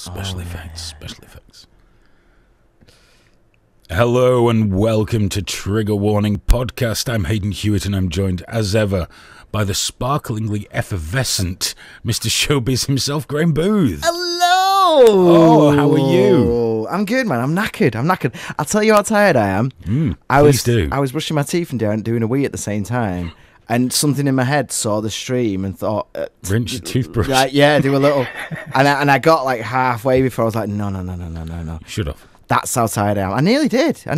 Special effects. Hello and welcome to Trigger Warning Podcast. I'm Hayden Hewitt and I'm joined as ever by the sparklingly effervescent Mr. Showbiz himself, Graham Booth. Hello! Oh, how are you? I'm good, man. I'm knackered. I'll tell you how tired I am. I was brushing my teeth and doing a wee at the same time. And something in my head saw the stream and thought... rinse your toothbrush. Like, yeah, do a little. and I got like halfway before I was like, no. Should have. That's how tired I am. I nearly did. Oh,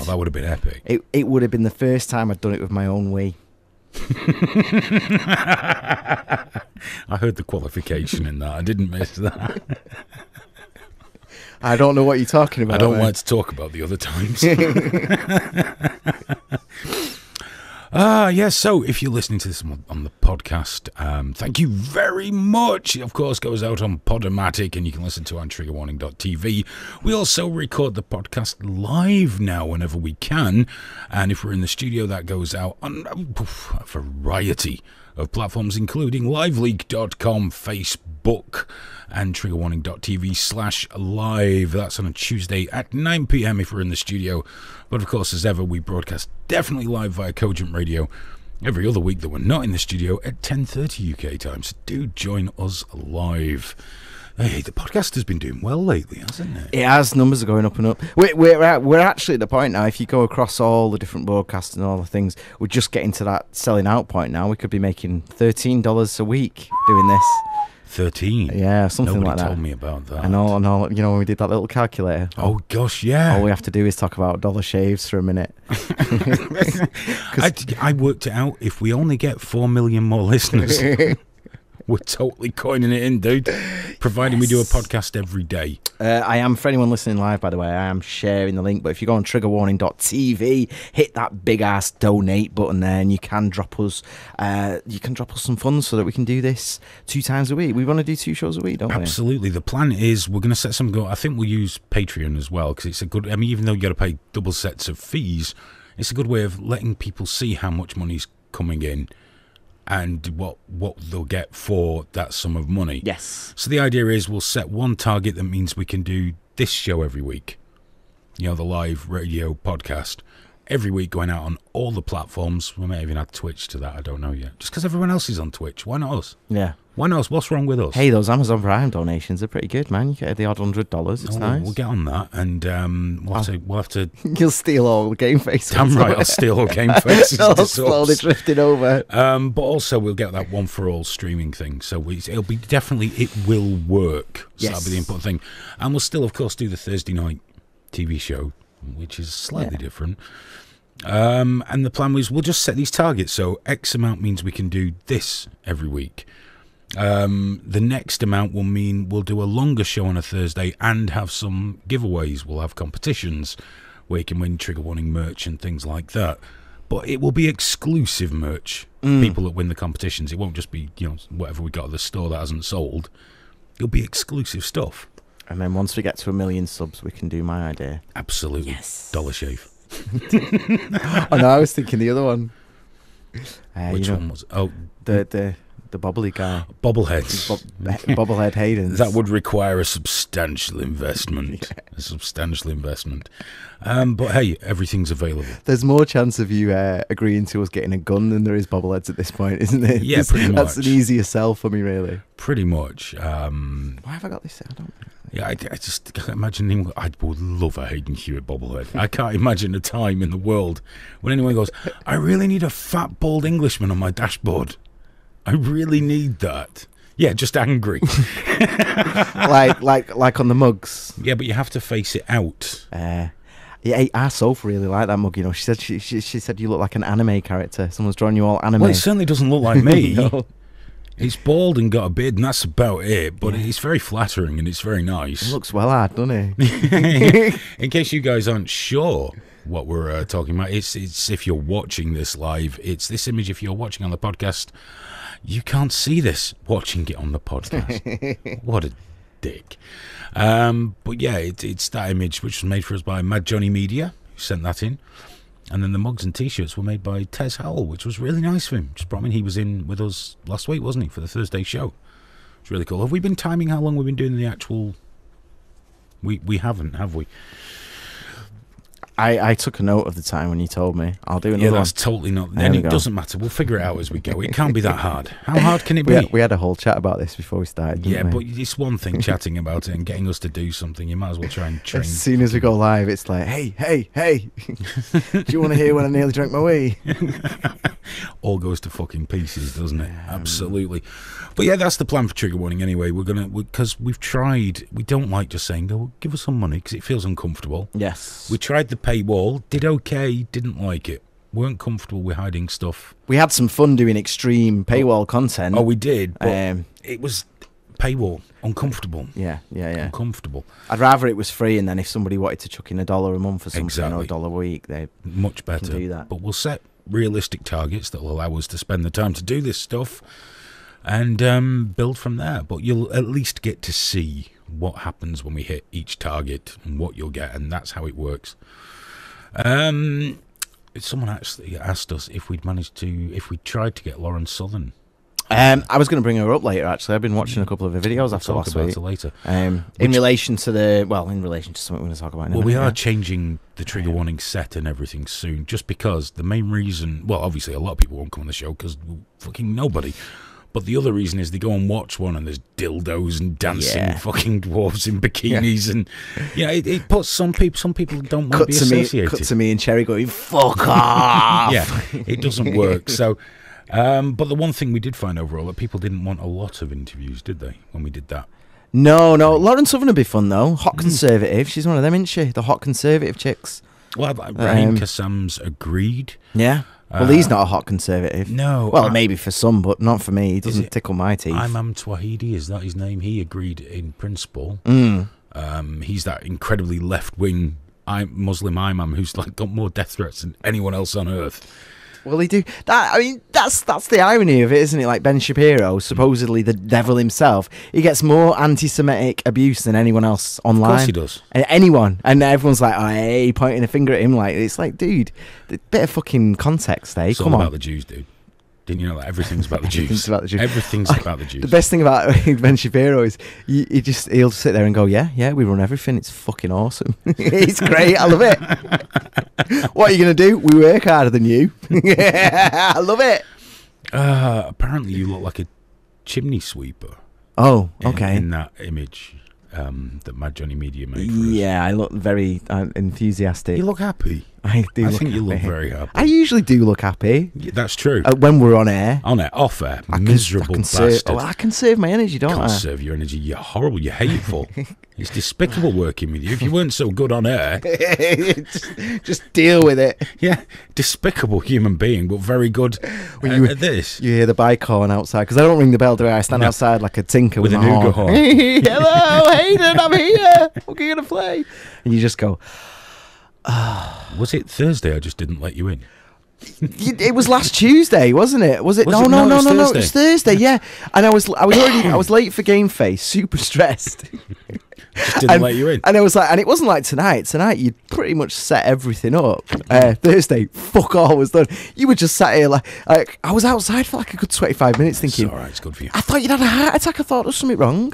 that would have been epic. It would have been the first time I'd done it with my own wee. I heard the qualification in that. I didn't miss that. I don't know what you're talking about. I don't like to talk about the other times. Yes, so if you're listening to this on the podcast, thank you very much. It, of course, goes out on Podomatic, and you can listen to it on TriggerWarning.tv. We also record the podcast live now whenever we can, and if we're in the studio, that goes out on a variety of platforms, including liveleak.com, Facebook, and triggerwarning.tv/live. That's on a Tuesday at 9 p.m. if we're in the studio. But of course, as ever, we broadcast definitely live via Cogent Radio every other week that we're not in the studio at 10:30 UK time. So do join us live. Hey, the podcast has been doing well lately, hasn't it? It has. Numbers are going up and up. We're actually at the point now, if you go across all the different broadcasts and all the things, we're just getting to that selling out point now. We could be making $13 a week doing this. 13? Yeah, something like that. Nobody told me about that. I know. You know, when we did that little calculator. Oh, gosh, yeah. All we have to do is talk about dollar shaves for a minute. I worked it out. If we only get 4 million more listeners... We're totally coining it in, dude. Providing we do a podcast every day. I am, for anyone listening live, by the way, I am sharing the link. But if you go on triggerwarning.tv, hit that big ass donate button there, and you can drop us some funds so that we can do this 2 times a week. We want to do 2 shows a week, don't we? Absolutely. The plan is we're going to set something up. I think we'll use Patreon as well, because it's a good. I mean, even though you got to pay double sets of fees, it's a good way of letting people see how much money's coming in. And what they'll get for that sum of money. Yes. So the idea is we'll set one target that means we can do this show every week. You know, the live radio podcast every week going out on all the platforms. We may even add Twitch to that. I don't know yet. Just because everyone else is on Twitch. Why not us? Yeah. Why not us? What's wrong with us? Hey, those Amazon Prime donations are pretty good, man. You get the odd $100. It's nice. We'll get on that, and we'll have to. You'll steal all the game faces. Damn right, I'll steal all game faces. I'll slowly drifting over. But also we'll get that one for all streaming thing. So it'll be definitely it will work. So that'll be the important thing, and we'll still, of course, do the Thursday night TV show, which is slightly different. And the plan was we'll just set these targets. So X amount means we can do this every week. The next amount will mean we'll do a longer show on a Thursday and have some giveaways. We'll have competitions where you can win Trigger Warning merch and things like that. But it will be exclusive merch. People that win the competitions. It won't just be, you know, whatever we got at the store that hasn't sold. It'll be exclusive stuff. And then once we get to 1 million subs, we can do my idea. Absolutely. Yes. Dollar shave. Oh no, I was thinking the other one. Which one was? Oh, the bobbly guy. Bobbleheads. Bobblehead Hayden. That would require a substantial investment. Yeah. A substantial investment. But hey, everything's available. There's more chance of you agreeing to us getting a gun than there is bobbleheads at this point, isn't it? Yeah, pretty much. That's an easier sell for me, really. Pretty much. Why have I got this? I don't know. Yeah, I just can't imagine him. I would love a Hayden Hewitt bobblehead. I can't imagine a time in the world when anyone goes, I really need a fat, bald Englishman on my dashboard. I really need that. Yeah, just angry. like on the mugs. Yeah, but you have to face it out. Yeah, our Soph really liked that mug. You know, she said you look like an anime character. Someone's drawn you all anime. Well, it certainly doesn't look like me. No. He's bald and got a beard, and that's about it. But it's very flattering and it's very nice. He looks well hard, doesn't he? In case you guys aren't sure what we're talking about, it's if you're watching this live, it's this image. If you're watching on the podcast, you can't see this watching it on the podcast. What a dick. But yeah, it's that image which was made for us by Mad Johnny Media, who sent that in. And then the mugs and T-shirts were made by Tez Howell, which was really nice of him. Just brought him in. He was in with us last week, wasn't he, for the Thursday show. It's really cool. Have we been timing how long we've been doing the actual We haven't, have we? I took a note of the time when you told me. I'll do another Yeah, one. that's totally not. And it doesn't matter. We'll figure it out as we go. It can't be that hard. How hard can it be? We had a whole chat about this before we started. Didn't we? But it's one thing chatting about it and getting us to do something. You might as well try and train. As soon as we go live, it's like, hey, do you want to hear when I nearly drank my wee? All goes to fucking pieces, doesn't it? Absolutely. But yeah, that's the plan for Trigger Warning anyway. Because we've tried, we don't like just saying, "Go give us some money," because it feels uncomfortable. Yes. We tried the paywall, did okay, didn't like it. Weren't comfortable with hiding stuff. We had some fun doing extreme paywall content. Oh, we did, but it was paywall, uncomfortable. Yeah. Uncomfortable. I'd rather it was free, and then if somebody wanted to chuck in $1 a month or something, Exactly. or $1 a week, they much better. can do that. But we'll set realistic targets that will allow us to spend the time to do this stuff and build from there. But you'll at least get to see what happens when we hit each target and what you'll get, and that's how it works. Someone actually asked us if we tried to get Lauren Southern. I was going to bring her up later. Actually, I've been watching a couple of her videos after last week. Talk about it later. In relation to something we're going to talk about. We are changing the Trigger Warning set and everything soon, just because the main reason. Well, obviously, a lot of people won't come on the show because fucking nobody. But the other reason is they go and watch one and there's dildos and dancing fucking dwarves in bikinis and it puts some people don't want to be associated. Cut to me and Cherry going, fuck off. It doesn't work. So, but the one thing we did find overall that people didn't want a lot of interviews, did they? When we did that. No. Lauren Southern would be fun though. Hot conservative. She's one of them, isn't she? The hot conservative chicks. Well, Raheem Kassam's agreed. Yeah. Well, he's not a hot conservative. No. Well, maybe for some, but not for me. He doesn't tickle my teeth. Imam Twahidi, is that his name? He agreed in principle. He's that incredibly left-wing Muslim imam who's like got more death threats than anyone else on earth. Well, they do that. I mean, that's the irony of it, isn't it? Like Ben Shapiro, supposedly the devil himself, he gets more anti-Semitic abuse than anyone else online. Of course he does. Anyone, and everyone's like, "Oh, hey," pointing a finger at him. Like it's like, dude, a bit of fucking context, eh? It's Come all on. about the Jews, dude. Didn't you know that everything's about the Jews? Everything's about the Jews. Everything's about the Jews. The best thing about Ben Shapiro is he'll just sit there and go, yeah, we run everything. It's fucking awesome. It's great. I love it. What are you going to do? We work harder than you. I love it. Apparently you look like a chimney sweeper. Oh, okay. In that image that Mad Johnny Media made for us. Yeah, I look very enthusiastic. You look happy. I do. I think you look very happy. I usually do look happy. Yeah, that's true. When we're on air. On air, off air. Miserable bastard. I can save my energy, don't I? Conserve your energy. You're horrible. You're hateful. It's despicable working with you. If you weren't so good on air. just deal with it. Yeah, despicable human being, but very good at this. You hear the bike horn outside, because I don't ring the bell, do I? I stand outside like a tinker with a my nougat horn. Hello, Hayden, I'm here. What are you going to play? And you just go... Was it Thursday I just didn't let you in? It was last Tuesday, wasn't it? Was it? No, it was Thursday, yeah. And I was late for Game Face, super stressed. Just didn't let you in. And I was like, and it wasn't like tonight. Tonight you'd pretty much set everything up. Thursday, fuck all was done. You were just sat here like I was outside for like a good 25 minutes thinking, it's all right, it's good for you. I thought you'd had a heart attack. I thought there was something wrong.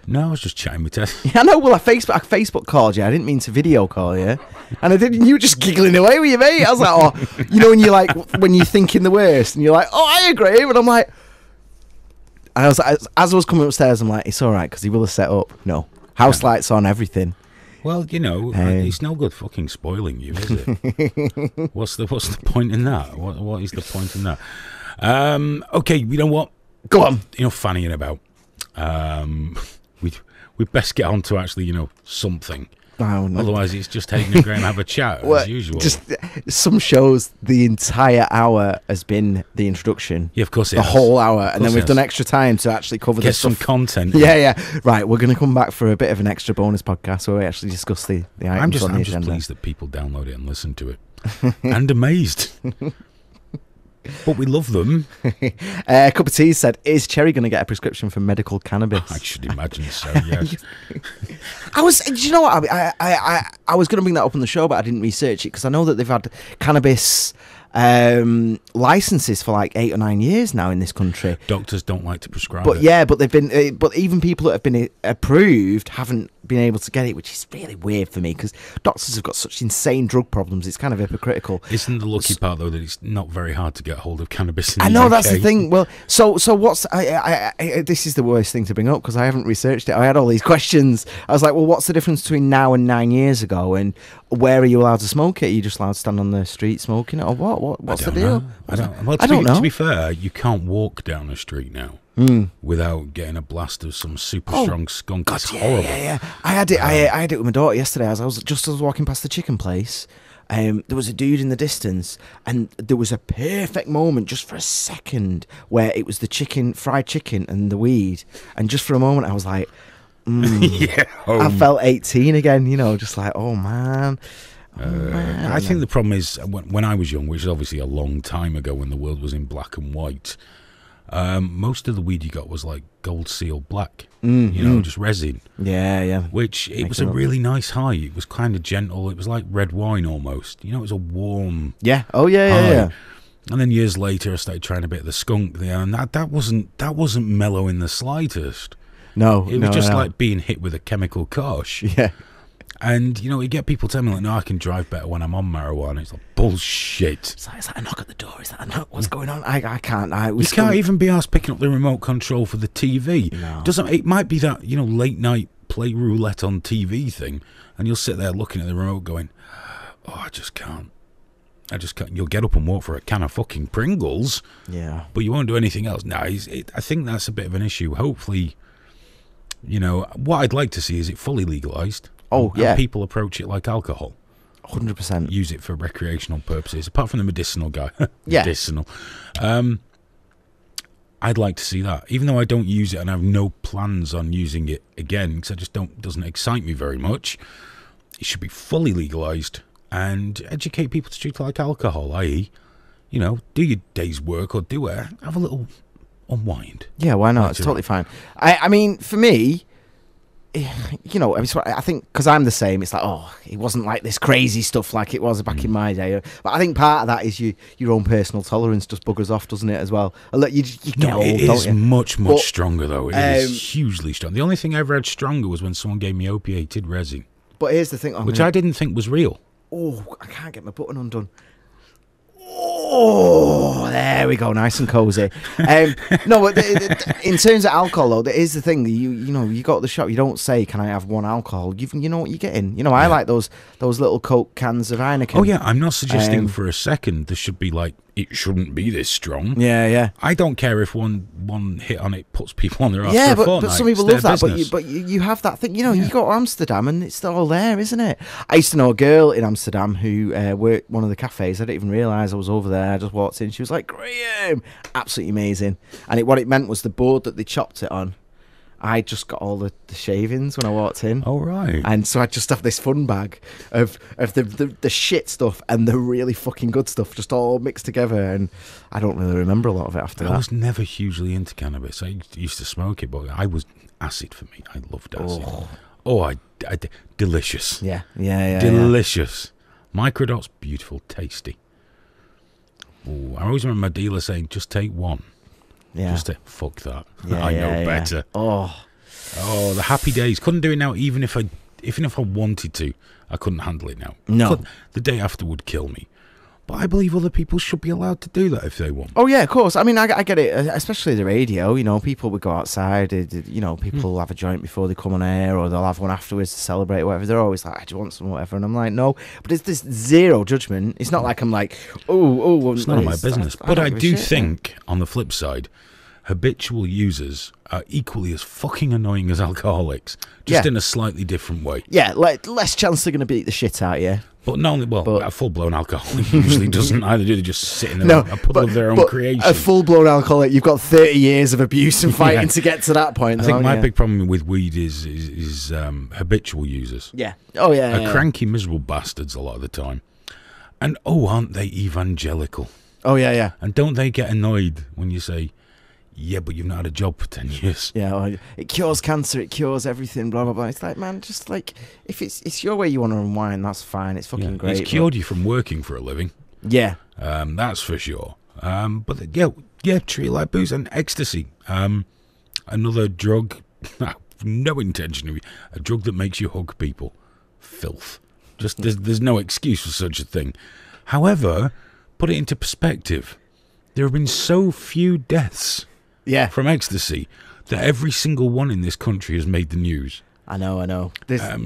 No, I was just chatting with Tess. Yeah, I know. Well, I Facebook called you. I didn't mean to video call you, and I didn't. You were just giggling away with your mate. I was like, oh, you know, when you're like, when you're thinking the worst, and you're like, oh, I agree, but I'm like, and I was like, as I was coming upstairs, I'm like, it's all right because he will have set up. No, house lights on, everything. Well, you know, it's no good fucking spoiling you, is it? What's the point in that? What is the point in that? Okay, you know what? Go on. You know, fannying about. We'd best get on to actually, you know, something. Oh, no. Otherwise, it's just Hayden and Graham have a chat as usual. Just some shows, the entire hour has been the introduction. Yeah, of course it has. The whole hour, and then we've done has. extra time to actually cover Get some content. Yeah. Right, we're going to come back for a bit of an extra bonus podcast where we actually discuss the items on the agenda. I'm just pleased that people download it and listen to it, and amazed. But we love them. A Cup of Tea said, is Cherry going to get a prescription for medical cannabis? I should imagine so, yes. Do you know what? I was going to bring that up on the show, but I didn't research it because I know that they've had cannabis licenses for like 8 or 9 years now in this country. Doctors don't like to prescribe But it. yeah, but they've been, but even people that have been approved haven't been able to get it, which is really weird for me because doctors have got such insane drug problems. It's kind of hypocritical. Isn't the lucky part though that it's not very hard to get hold of cannabis in the I know UK? that's the thing. Well, so what's this is the worst thing to bring up because I haven't researched it. I had all these questions. I was like, well, what's the difference between now and 9 years ago, and where are you allowed to smoke it? Are you just allowed to stand on the street smoking it, or what? What's the deal? I don't know. To be fair, you can't walk down the street now without getting a blast of some super strong skunk. God, it's horrible. Yeah. I had it with my daughter yesterday. As I was walking past the chicken place. There was a dude in the distance, and there was a perfect moment, just for a second, where it was the fried chicken, and the weed, and just for a moment, I was like, I felt 18 again. Just like, oh man. I think the problem is when I was young, which is obviously a long time ago, when the world was in black and white. Most of the weed you got was like gold seal black, just resin. Yeah. Which it was a really nice high. It was kind of gentle. It was like red wine almost. It was a warm. Yeah. Oh yeah. And then years later, I started trying a bit of the skunk there, and that wasn't mellow in the slightest. No, it was just like being hit with a chemical kosh. Yeah. And, you get people telling me, like, no, I can drive better when I'm on marijuana. It's like, bullshit. Is that a knock at the door? Is that a knock? What's going on? I can't. You can't even be asked picking up the remote control for the TV. No. It might be that, late night play roulette on TV thing, and you'll sit there looking at the remote going, oh, I just can't. You'll get up and walk for a can of fucking Pringles. Yeah. But you won't do anything else. No, I think that's a bit of an issue. Hopefully, what I'd like to see is it fully legalised. Oh, yeah. And people approach it like alcohol. 100%. Use it for recreational purposes, apart from the medicinal guy. Yeah. Medicinal. I'd like to see that. Even though I don't use it and I have no plans on using it again, because doesn't excite me very much, it should be fully legalised and educate people to treat it like alcohol, i.e., do your day's work or do it. Have a little unwind. Yeah, why not? It's totally fine. I mean, for me, I think because I'm the same, it's like, oh, it wasn't like this crazy stuff like it was back in my day. But I think part of that is your own personal tolerance just buggers off, doesn't it, as well? You get old, it don't is you? much stronger, though. It is hugely strong. The only thing I ever had stronger was when someone gave me opiated resin. But here's the thing. Which I didn't think was real. Oh, I can't get my button undone. Oh, there we go, nice and cozy. No, but in terms of alcohol, though, there is the thing. You go to the shop, you don't say, "Can I have one alcohol?" You know what you're getting. I like those little Coke cans of Heineken. Oh yeah, I'm not suggesting for a second there should be like it shouldn't be this strong. Yeah. I don't care if one hit on it puts people on their ass yeah, for a fortnight. but some people it's love that. business. But you have that thing. You go to Amsterdam and it's all there, isn't it? I used to know a girl in Amsterdam who worked one of the cafes. I didn't even realise I was over there. I just walked in. She was like, "Graham, absolutely amazing." And what it meant was the board that they chopped it on. I just got all the shavings when I walked in. Oh, right. And so I just have this fun bag of the shit stuff and the really fucking good stuff just all mixed together, and I don't really remember a lot of it after that. I was never hugely into cannabis. I used to smoke it, but I was acid for me. I loved acid. I delicious. Yeah. Delicious. Microdots, beautiful, tasty. Ooh, I always remember my dealer saying, just take one. Yeah. Just fuck that. Yeah, I know better. Oh, the happy days. Couldn't do it now, even if I wanted to. I couldn't handle it now. No. The day after would kill me. But I believe other people should be allowed to do that if they want. Oh yeah, of course. I mean, I get it, especially the radio. People would go outside. People have a joint before they come on air, or they'll have one afterwards to celebrate, or whatever. They're always like, "Do you want some, whatever?" And I'm like, "No." But it's this zero judgment. It's not like I'm like, "Oh, it's none of my business." But I do think, on the flip side, habitual users are equally as fucking annoying as alcoholics, just in a slightly different way. Yeah, less chance they're going to beat the shit out of you. But a full-blown alcoholic usually doesn't either, do they? Just sit in a puddle of their own creation. A full-blown alcoholic, you've got 30 years of abuse and fighting to get to that point. I think my big problem with weed is habitual users. Yeah. Oh, yeah. Cranky, miserable bastards a lot of the time. And, aren't they evangelical? Oh, yeah. And don't they get annoyed when you say, yeah, but you've not had a job for 10 years. Yeah, it cures cancer, it cures everything, blah, blah, blah. It's like, man, just like, if it's your way you want to unwind, that's fine. It's fucking great. It's cured you from working for a living. Yeah. That's for sure. But yeah, treat it like booze. And ecstasy, another drug. No intention of a drug that makes you hug people. Filth. Just there's no excuse for such a thing. However, put it into perspective. There have been so few deaths from ecstasy that every single one in this country has made the news. I know.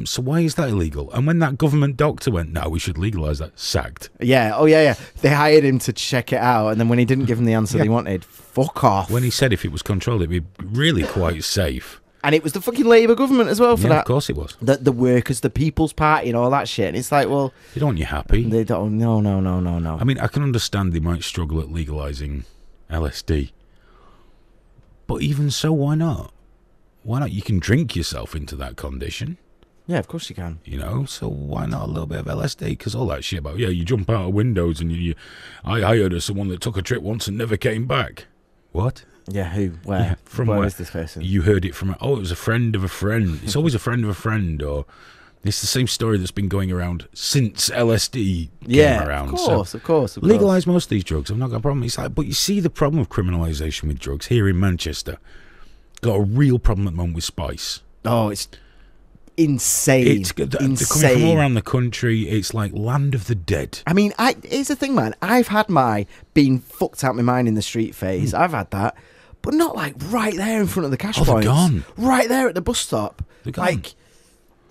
So why is that illegal? And when that government doctor went, no, we should legalise that, sacked. Yeah, they hired him to check it out, and then when he didn't give them the answer they wanted, fuck off. When he said if it was controlled, it'd be really quite safe. And it was the fucking Labour government as well for that. Of course it was. The workers, the People's Party and all that shit. And it's like, well... They don't want you happy. They don't... No. I mean, I can understand they might struggle at legalising LSD. But even so, why not? Why not? You can drink yourself into that condition. Yeah, of course you can. You know, so why not a little bit of LSD? Because all that shit about, you jump out of windows and I heard of someone that took a trip once and never came back. What? Yeah, who? Where? Yeah, from where is this person? You heard it from, it was a friend of a friend. It's always a friend of a friend, or it's the same story that's been going around since LSD came around. Of course. Legalise most of these drugs. I've not got a problem. It's like, but you see the problem of criminalisation with drugs here in Manchester. Got a real problem at the moment with spice. Oh, it's insane. They're coming from all around the country. It's like land of the dead. I mean, here's the thing, man. I've had my being fucked out my mind in the street phase. I've had that. But not like right there in front of the cash points. They're gone. Right there at the bus stop. They're gone. Like,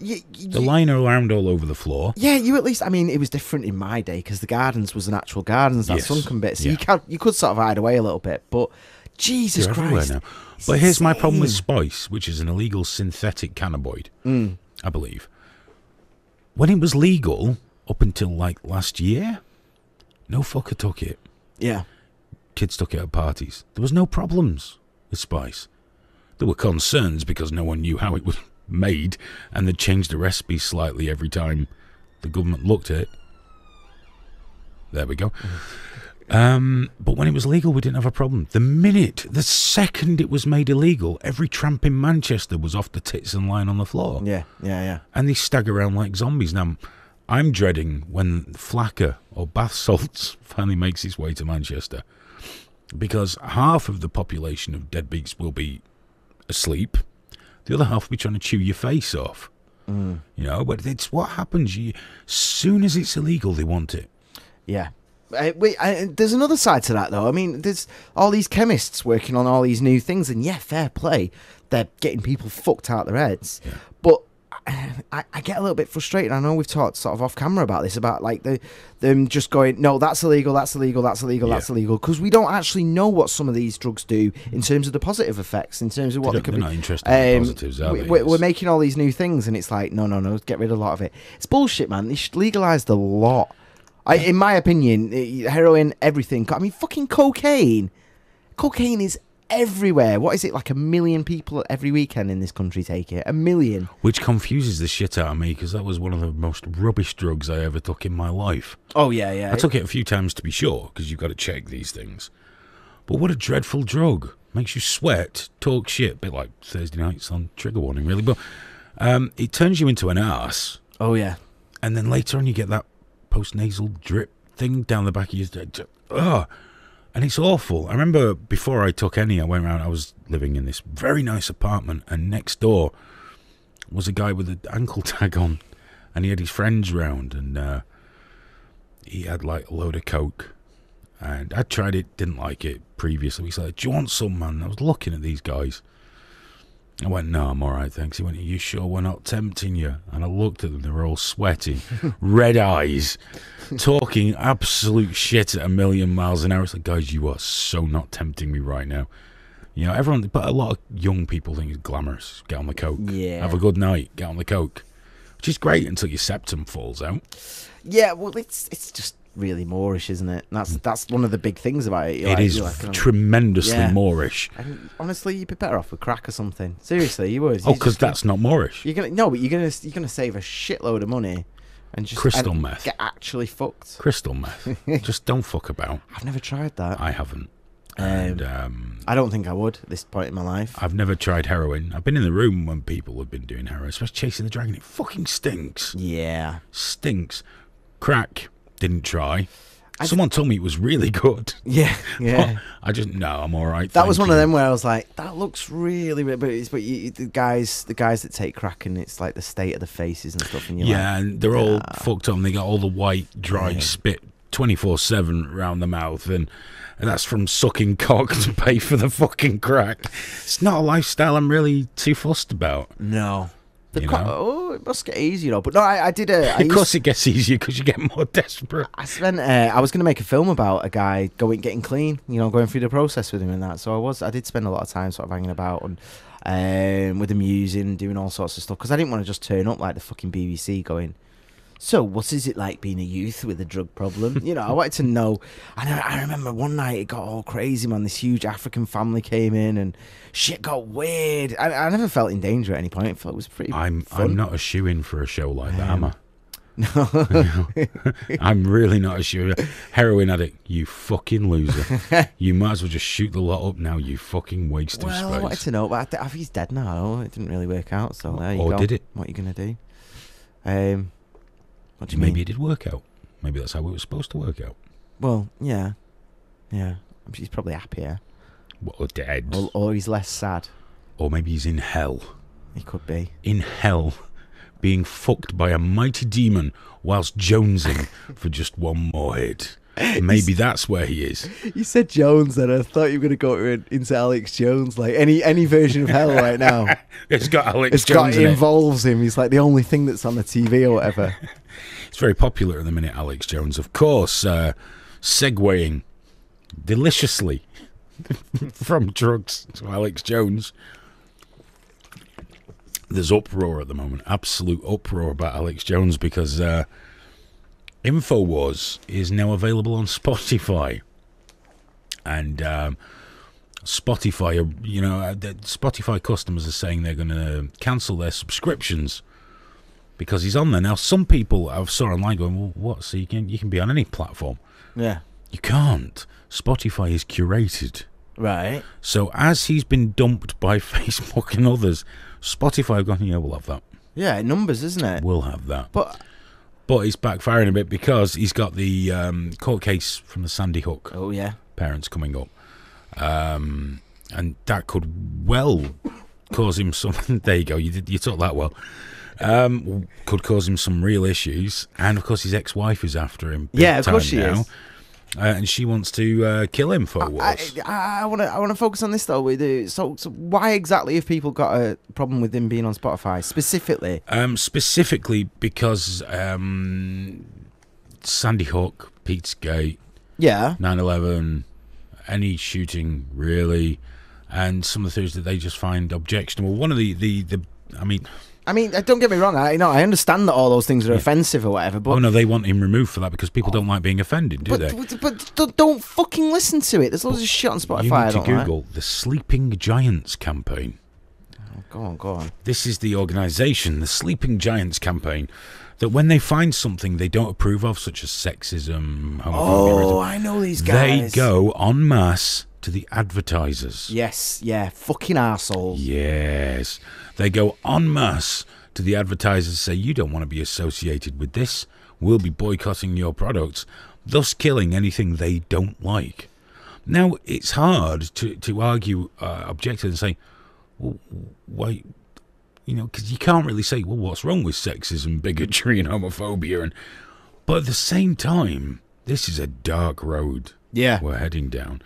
they're lying around all over the floor. Yeah, you at least... I mean, it was different in my day because the gardens was an actual gardens, that sunken bit. So you could sort of hide away a little bit. But Jesus Christ. Now. But here's my problem with spice, which is an illegal synthetic cannabinoid, I believe. When it was legal, up until like last year, no fucker took it. Yeah. Kids took it at parties. There was no problems with spice. There were concerns because no one knew how it was made, and they changed the recipe slightly every time the government looked at it. There we go. But when it was legal, we didn't have a problem. The second it was made illegal, every tramp in Manchester was off the tits and lying on the floor. Yeah. And they stagger around like zombies. Now, I'm dreading when Flacker or bath salts finally makes its way to Manchester, because half of the population of deadbeats will be asleep. The other half will be trying to chew your face off. You know, but it's what happens. As soon as it's illegal, they want it. Yeah. There's another side to that, though. I mean, there's all these chemists working on all these new things, and fair play. They're getting people fucked out their heads. Yeah. But I get a little bit frustrated. I know we've talked sort of off camera about this, about like them just going, no, that's illegal, because we don't actually know what some of these drugs do in terms of the positive effects, in terms of what they could be. They're not interested in the positives, are they? We're making all these new things, and it's like, no, get rid of a lot of it. It's bullshit, man. They should legalise the lot. In my opinion, heroin, everything. I mean, fucking cocaine. Cocaine is everywhere. What is it, like 1 million people every weekend in this country take it? 1 million. Which confuses the shit out of me, because that was one of the most rubbish drugs I ever took in my life. Oh, yeah. I took it a few times to be sure, because you've got to check these things. But what a dreadful drug. Makes you sweat, talk shit. A bit like Thursday nights on TriggerWarning, really. But it turns you into an arse. Oh, yeah. And then later on you get that post-nasal drip thing down the back of your head. And it's awful. I remember before I took any, I went around, I was living in this very nice apartment, and next door was a guy with an ankle tag on, and he had his friends round, and he had like a load of coke, and I tried it, didn't like it previously. He said, do you want some, man? I was looking at these guys. I went, no, I'm all right, thanks. He went, are you sure we're not tempting you? And I looked at them, they were all sweaty, red eyes, talking absolute shit at 1 million miles an hour. It's like, guys, you are so not tempting me right now. You know, everyone, but a lot of young people think it's glamorous. Get on the coke. Yeah. Have a good night. Get on the coke. Which is great until your septum falls out. Yeah, well, it's just really Moorish, isn't it? That's one of the big things about it. It is tremendously Moorish. And honestly, you'd be better off with crack or something. Seriously, you would. Because that's not Moorish. You're gonna save a shitload of money and just crystal meth. Get actually fucked. Crystal meth. Just don't fuck about. I've never tried that. I haven't. And I don't think I would at this point in my life. I've never tried heroin. I've been in the room when people have been doing heroin, especially Chasing the Dragon. It fucking stinks. Yeah. Stinks. Crack. Didn't try. Someone told me it was really good. Yeah. I'm all right. That was one of them where I was like, that looks really, but the guys that take crack, and it's like the state of the faces and stuff. And and they're all fucked up, and they got all the white, dry spit 24/7 around the mouth, and that's from sucking cock to pay for the fucking crack. It's not a lifestyle I'm really too fussed about. No. It must get easier, though. But no, I did a... Of course it gets easier because you get more desperate. I was going to make a film about a guy getting clean, going through the process with him and that. So I did spend a lot of time sort of hanging about and with him using, doing all sorts of stuff. Because I didn't want to just turn up like the fucking BBC going, so what is it like being a youth with a drug problem? I wanted to know. I remember one night it got all crazy, man. This huge African family came in and shit got weird. I never felt in danger at any point. I felt it was pretty fun. I'm not a shoe-in for a show like that, am I? No. I'm really not a shoe-in. Heroin addict, you fucking loser. You might as well just shoot the lot up now, you fucking waste of space. I wanted to know, but I think he's dead now. It didn't really work out, so there you go. Or did it? What are you going to do? What do you mean? Maybe it did work out. Maybe that's how it was supposed to work out. Well, yeah. He's probably happier. Or dead. Or he's less sad. Or maybe he's in hell. He could be. In hell, being fucked by a mighty demon whilst jonesing for just one more hit. Maybe that's where he is. You said Jones, and I thought you were going to go into Alex Jones, like any version of hell right now. It's got Alex Jones. It involves him. He's like the only thing that's on the TV or whatever. It's very popular at the minute, Alex Jones. Of course, segueing deliciously from drugs to Alex Jones. There's uproar at the moment, absolute uproar about Alex Jones because InfoWars is now available on Spotify. And Spotify, Spotify customers are saying they're going to cancel their subscriptions because he's on there. Now, some people I've saw online going, well, what? So you can be on any platform. Yeah. You can't. Spotify is curated. Right. So as he's been dumped by Facebook and others, Spotify have gone, yeah, we'll have that. Yeah, numbers, isn't it? We'll have that. But he's backfiring a bit because he's got the court case from the Sandy Hook parents coming up. And that could well cause him some... There you go, you took that well. Could cause him some real issues. And, of course, his ex-wife is after him. Yeah, of course she is. And she wants to kill him for wars. I want to focus on this, though. So why exactly have people got a problem with him being on Spotify, specifically? Specifically because Sandy Hook, Pizzagate, 9/11, any shooting, really, and some of the things that they just find objectionable. One of I mean, don't get me wrong. I understand that all those things are offensive or whatever. But no, they want him removed for that because people don't like being offended, do they? But don't fucking listen to it. There's loads of shit on Spotify. You need to Google the Sleeping Giants campaign. Oh, go on. This is the organisation, the Sleeping Giants campaign, that when they find something they don't approve of, such as sexism, homophobia, I know these guys. They go en masse to the advertisers. Yes, yeah, fucking arseholes. Yes. They go en masse to the advertisers and say, you don't want to be associated with this. We'll be boycotting your products, thus killing anything they don't like. Now, it's hard to argue objectively and say, well, why, because you can't really say, well, what's wrong with sexism, bigotry and homophobia? But at the same this is a dark road we're heading down.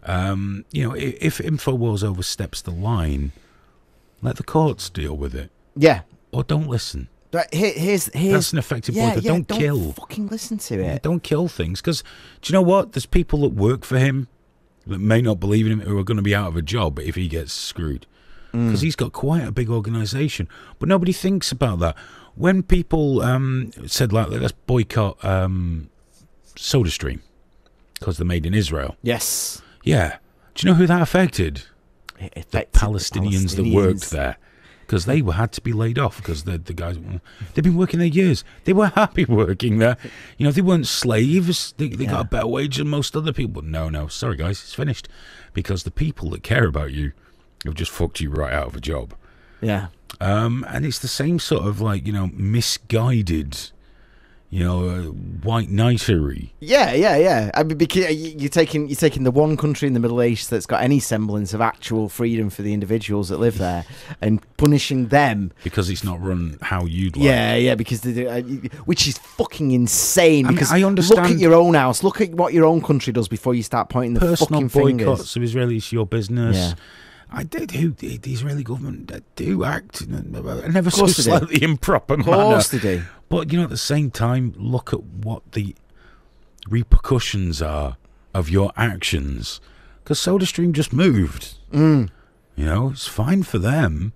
If InfoWars oversteps the line, let the courts deal with it. Yeah. Or don't listen. Here's That's an effective boycott. Don't kill. Don't fucking listen to it. Don't kill things. Because, do you know what? There's people that work for him that may not believe in him who are going to be out of a job if he gets screwed. Because he's got quite a big organisation. But nobody thinks about that. When people said, like, let's boycott SodaStream because they're made in Israel. Yes. Yeah. Do you know who that affected? It affected the Palestinians that worked there. Because they had to be laid off because the guys, they've been working there years. They were happy working there. They weren't slaves. They got a better wage than most other people. No, sorry guys, it's finished. Because the people that care about you have just fucked you right out of a job. Yeah. And it's the same sort of misguided, white knighterly. Yeah. I mean, because you're taking the one country in the Middle East that's got any semblance of actual freedom for the individuals that live there, and punishing them Because it's not run how you'd like. Yeah, because they do, which is fucking insane. Because I understand. Look at your own house. Look at what your own country does before you start pointing the Personal fucking boycotts fingers. of Israelis, your business. Yeah. The Israeli government do act in a never so course they do. slightly improper Of manner. course they do. But, at the same time, look at what the repercussions are of your actions. Because SodaStream just moved. It's fine for them.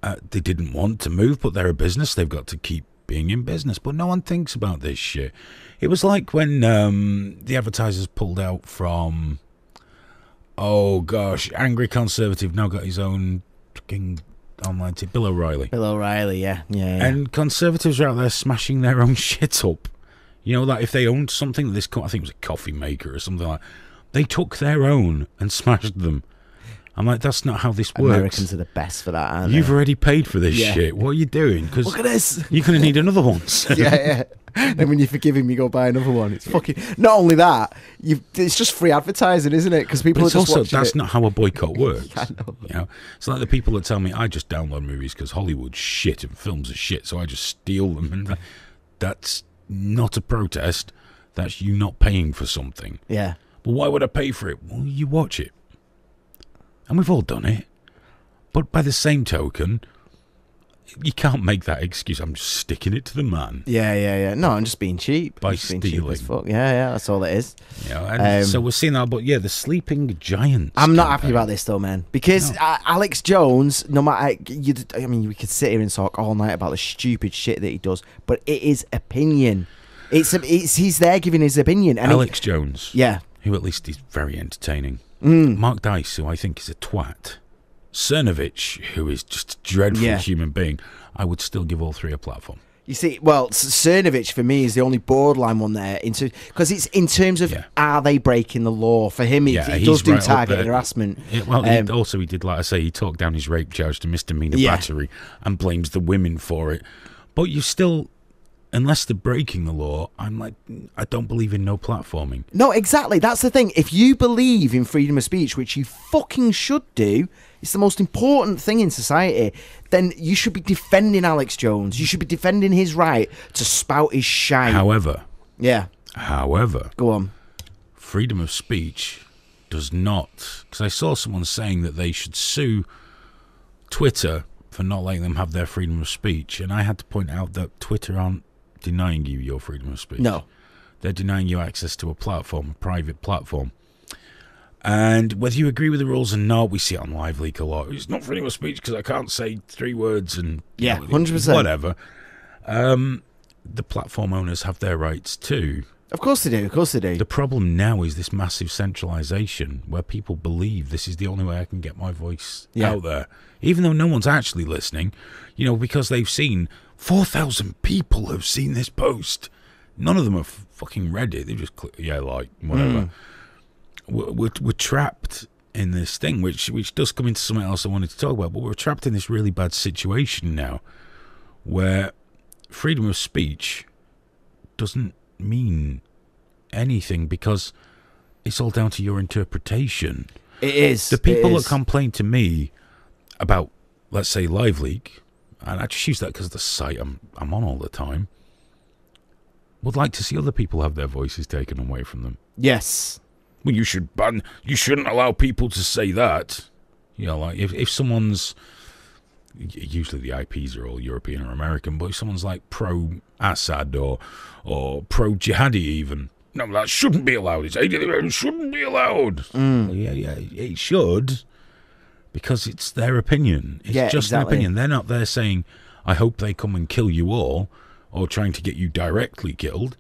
They didn't want to move, but they're a business. They've got to keep being in business. But no one thinks about this shit. It was like when the advertisers pulled out from... Oh, gosh. Angry Conservative now got his own fucking online tip. Bill O'Reilly. Bill O'Reilly, yeah. And Conservatives are out there smashing their own shit up. Like if they owned something, I think it was a coffee maker or something like that, they took their own and smashed them. I'm like, that's not how this works. Americans are the best for that, aren't You've they? already paid for this shit. What are you doing? Because look at this. you're going to need another one. yeah. Then when you forgive him, you go buy another one. It's fucking... Not only that, it's just free advertising, isn't it? Because people are just watching that's it. not how a boycott works. I know. It's like the people that tell me I just download movies because Hollywood's shit and films are shit, so I just steal them. And that's not a protest. That's you not paying for something. Yeah. But why would I pay for it? Well, you watch it. And we've all done it. But by the same token... You can't make that excuse. I'm just sticking it to the man. Yeah. No, I'm just being cheap. By being stealing. cheap as fuck. Yeah, that's all it is. And so we're seeing that. But yeah, the sleeping giants. I'm not happy about this though, man. Because Alex Jones, no matter, we could sit here and talk all night about the stupid shit that he does, but it is opinion. He's there giving his opinion. And Alex Jones. Yeah. Who at least is very entertaining. Mark Dice, who I think is a twat. Cernovich, who is just a dreadful human being. I would still give all three a platform. You see, well, Cernovich for me is the only borderline one there, because it's in terms of are they breaking the law? For him, he does do targeted harassment. He did, like I say, he talked down his rape charge to misdemeanor battery and blames the women for it. But you still, unless they're breaking the law, I'm like, I don't believe in no platforming. No, exactly. That's the thing. If you believe in freedom of speech, which you fucking should do, it's the most important thing in society, then you should be defending Alex Jones. You should be defending his right to spout his shite. However, go on. Freedom of speech does not, because I saw someone saying that they should sue Twitter for not letting them have their freedom of speech, and I had to point out that Twitter aren't denying you your freedom of speech. No. They're denying you access to a platform, a private platform. And whether you agree with the rules or not, we see it on LiveLeak a lot. It's not freedom of speech because I can't say 3 words and 100%. Whatever. The platform owners have their rights too. Of course they do. The problem now is this massive centralization where people believe this is the only way I can get my voice out there. Even though no one's actually listening, because they've seen 4,000 people have seen this post. None of them have fucking read it. They just click, whatever. We're trapped in this thing, which does come into something else I wanted to talk about, but we're trapped in this really bad situation now where freedom of speech doesn't mean anything because it's all down to your interpretation. It is. The people that complain to me about, let's say, LiveLeak, and I just use that because of the site I'm on all the time, would like to see other people have their voices taken away from them. Yes. Well, you shouldn't allow people to say that. Like if someone's, usually the IPs are all European or American, but if someone's like pro-Assad or pro-jihadi even, no, that shouldn't be allowed. It shouldn't be allowed. Well, it should, because it's their opinion. It's just an opinion. They're not there saying, I hope they come and kill you all, or trying to get you directly killed.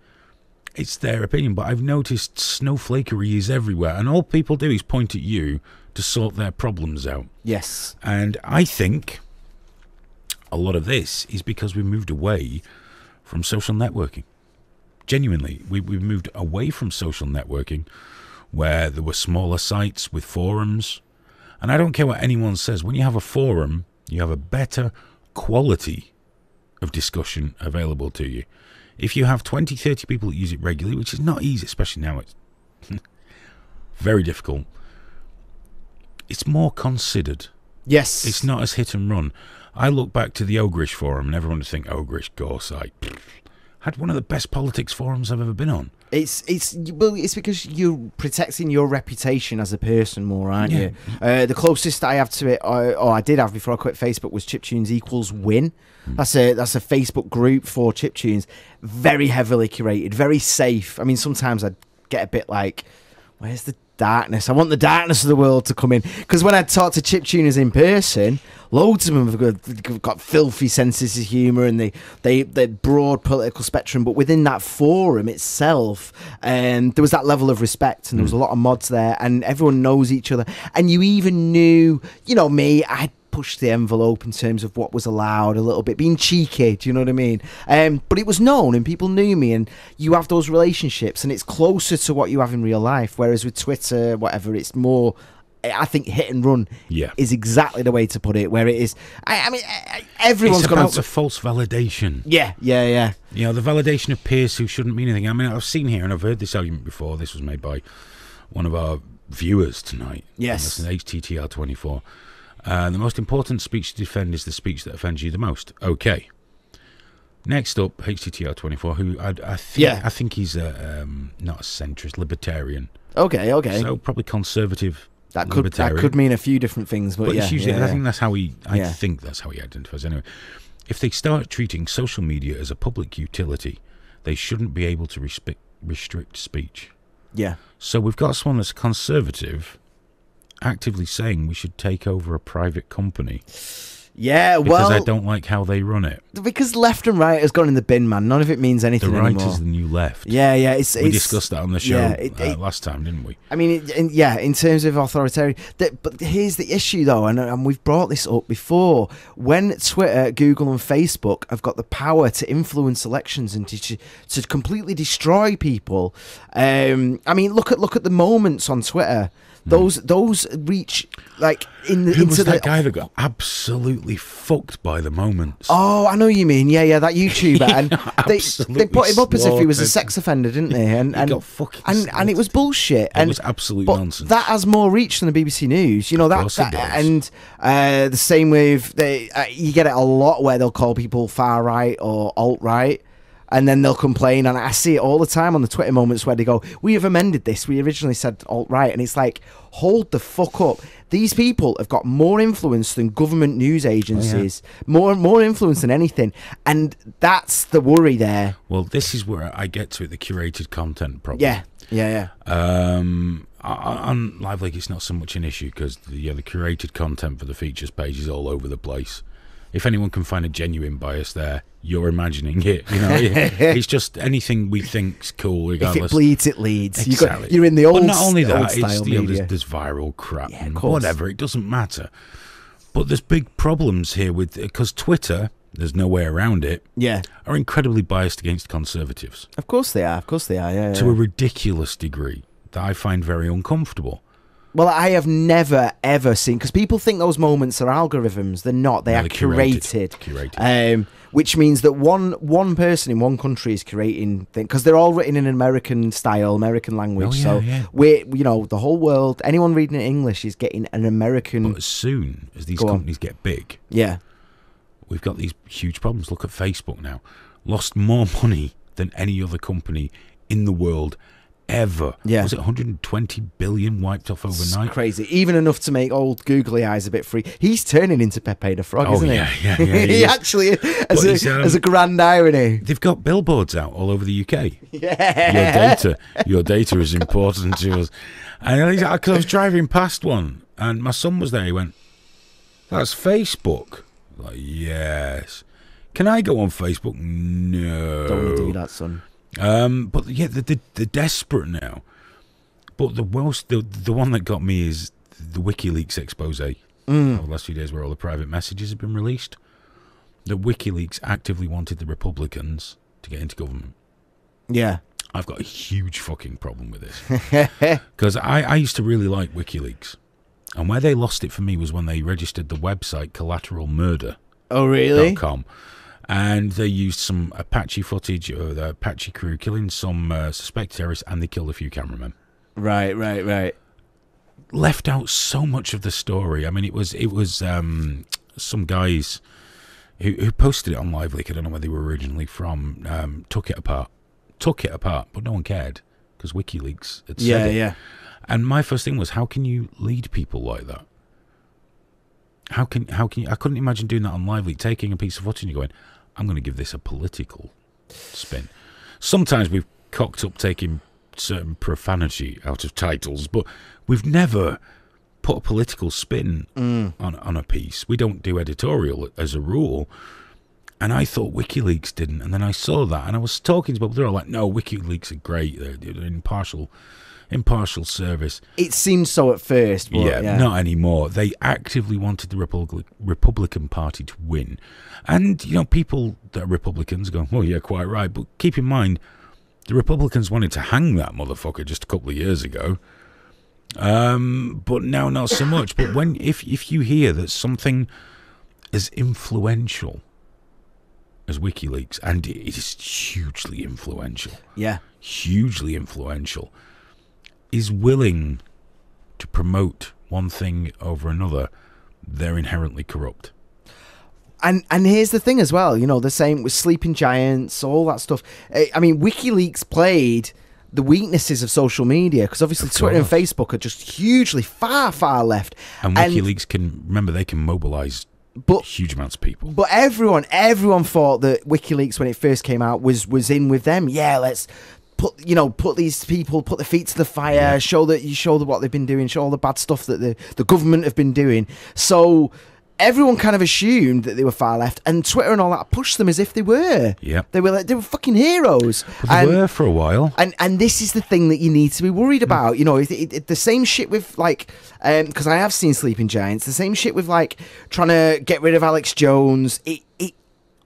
It's their opinion, but I've noticed snowflakery is everywhere, and all people do is point at you to sort their problems out. Yes. And I think a lot of this is because we moved away from social networking. Genuinely, we've moved away from social networking, where there were smaller sites with forums. And I don't care what anyone says, when you have a forum, you have a better quality of discussion available to you. If you have 20, 30 people that use it regularly, which is not easy, especially now, it's very difficult. It's more considered. Yes. It's not as hit and run. I look back to the Ogrish forum, and everyone would think Ogrish, Gorsite, had one of the best politics forums I've ever been on. It's because you're protecting your reputation as a person more, aren't you? The closest I have to it, or I did have before I quit Facebook, was Chiptunes equals win. That's a Facebook group for chiptunes, very heavily curated, very safe. I mean, sometimes I'd get a bit like, where's the darkness? I want the darkness of the world to come in, because when I talk to chiptuners in person, loads of them have got filthy senses of humour, and they're broad political spectrum, but within that forum itself, there was that level of respect, and there was a lot of mods there, and everyone knows each other, and you even knew, me, I pushed the envelope in terms of what was allowed a little bit, being cheeky, do you know what I mean? But it was known, and people knew me, and you have those relationships, and it's closer to what you have in real life, whereas with Twitter, whatever, it's more, I think, hit and run is exactly the way to put it, where it is, I mean, everyone's got the false validation. Yeah. The validation of peers who shouldn't mean anything. I mean, I've seen here, and I've heard this argument before, this was made by one of our viewers tonight. Yes. That's an HTTR24. The most important speech to defend is the speech that offends you the most. Okay. Next up, HTTR24, who I think he's not a centrist, libertarian. Okay. So probably conservative. That could mean a few different things, but it's usually, I think that's how he. I think that's how he identifies. Anyway, if they start treating social media as a public utility, they shouldn't be able to restrict speech. Yeah. So we've got someone that's conservative, actively saying we should take over a private company. Yeah, because I don't like how they run it. Because left and right has gone in the bin, man. None of it means anything anymore. The right is the new left. Yeah. We discussed that on the show last time, didn't we? I mean, in terms of authoritarian. But here's the issue, though, and we've brought this up before. When Twitter, Google, and Facebook have got the power to influence elections and to completely destroy people, I mean, look at the moments on Twitter. Those reach like into that guy that got absolutely fucked by the moments. Oh, I know what you mean. Yeah, that YouTuber, and they put him up as if he was a sex offender, didn't they? And got fucking and it was bullshit. It was absolute nonsense. That has more reach than the BBC News. You know that and the same with you get it a lot where they'll call people far right or alt right. And then they'll complain, and I see it all the time on the Twitter moments where they go, we have amended this, we originally said alt-right, and it's like, hold the fuck up. These people have got more influence than government news agencies, more influence than anything, and that's the worry there. Well, this is where I get to it, the curated content problem. Yeah. On Live League, it's not so much an issue, because the curated content for the features page is all over the place. If anyone can find a genuine bias there, you're imagining it. It's just anything we think's cool, regardless. If it bleeds, it leads. Exactly. You're in the old. But not only that, there's viral crap and whatever. It doesn't matter. But there's big problems here because Twitter, there's no way around it. Yeah, are incredibly biased against conservatives. Of course they are. Yeah. To a ridiculous degree that I find very uncomfortable. Well, I have never, ever seen... Because people think those moments are algorithms. They're not. They are curated. Which means that one person in one country is curating things. Because they're all written in an American style, American language. We're, the whole world, anyone reading in English is getting an American... But as soon as these companies get big... Yeah. We've got these huge problems. Look at Facebook now. Lost more money than any other company in the world ever. Yeah. Was it 120 billion wiped off overnight? It's crazy. Even enough to make old googly eyes a bit free. He's turning into Pepe the Frog, isn't he? Yeah. He actually, as a grand irony. They've got billboards out all over the UK. Yeah. Your data is important to us. And because I was driving past one, and my son was there. He went, "That's Facebook." Like, yes. Can I go on Facebook? No. Don't do that, son. But yeah, they're desperate now. But the one that got me is the WikiLeaks expose over the last few days, where all the private messages have been released. The WikiLeaks actively wanted the Republicans to get into government. Yeah. I've got a huge fucking problem with this. Because I used to really like WikiLeaks. And where they lost it for me was when they registered the website collateralmurder.com. Oh, really? And they used some Apache footage of the Apache crew killing some suspected terrorists, and they killed a few cameramen. Right. Left out so much of the story. I mean, it was some guys who posted it on LiveLeak. I don't know where they were originally from. Took it apart, but no one cared because WikiLeaks had said it. Yeah. And my first thing was, how can you lead people like that? How can you? I couldn't imagine doing that on LiveLeak, taking a piece of footage and going, I'm going to give this a political spin. Sometimes we've cocked up taking certain profanity out of titles, but we've never put a political spin on a piece. We don't do editorial as a rule. And I thought WikiLeaks didn't. And then I saw that, and I was talking to people. They're all like, no, WikiLeaks are great. They're impartial service. It seemed so at first, but yeah, not anymore. They actively wanted the Republican Party to win. And, people that are Republicans go, well, yeah, quite right. But keep in mind, the Republicans wanted to hang that motherfucker just a couple of years ago. But now not so much. But if you hear that something as influential as WikiLeaks, and it is hugely influential. Yeah. Hugely influential, is willing to promote one thing over another, they're inherently corrupt. And here's the thing as well, the same with Sleeping Giants, all that stuff. I mean, WikiLeaks played the weaknesses of social media, because obviously Twitter and Facebook are just hugely far, far left. And WikiLeaks they can mobilize huge amounts of people. But everyone thought that WikiLeaks, when it first came out, was in with them. Yeah, let's put these people, put their feet to the fire, show what they've been doing, show all the bad stuff that the government have been doing. So everyone kind of assumed that they were far left, and Twitter and all that pushed them as if they were. Yeah, they were fucking heroes. Well, they were for a while. And this is the thing that you need to be worried about. The same shit with because I have seen Sleeping Giants. The same shit with trying to get rid of Alex Jones.